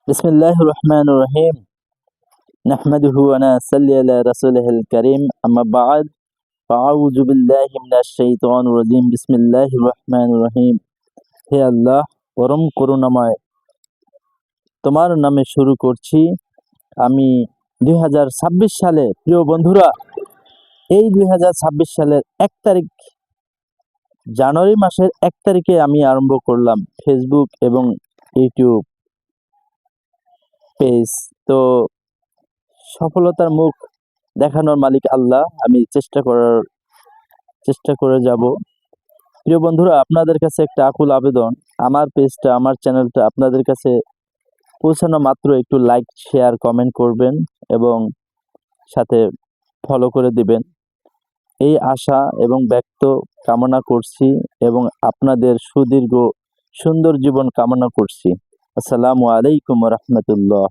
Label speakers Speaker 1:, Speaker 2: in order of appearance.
Speaker 1: বিসমিল্লাহির রহমানির রহিম। নাহমাদুহু ওয়া নাসাল্লি আলা রাসূলিহিল কারীম। আম্মা বা'দ। ফাআউযু বিল্লাহি মিনাশ শাইতানির রাজীম। বিসমিল্লাহির রহমানির রহিম। হে আল্লাহ, পরম করুণাময়, তোমার নামে শুরু করছি। আমি 2026 সালে, প্রিয় বন্ধুরা, এই 2026 সালের 1 তারিখ, জানুয়ারি মাসের 1 তারিখে আমি আরম্ভ করলাম ফেসবুক এবং ইউটিউব পেজ। তো সফলতার মুখ দেখানোর মালিক আল্লাহ। আমি চেষ্টা করে যাব। প্রিয় বন্ধুরা, আপনাদের কাছে একটা আকুল আবেদন, আমার পেজটা, আমার চ্যানেলটা আপনাদের কাছে পৌঁছানো মাত্র একটু লাইক, শেয়ার, কমেন্ট করবেন এবং সাথে ফলো করে দিবেন, এই আশা এবং ব্যক্ত কামনা করছি এবং আপনাদের সুদীর্ঘ সুন্দর জীবন কামনা করছি। আসসালামু আলাইকুম ওয়া রাহমাতুল্লাহ।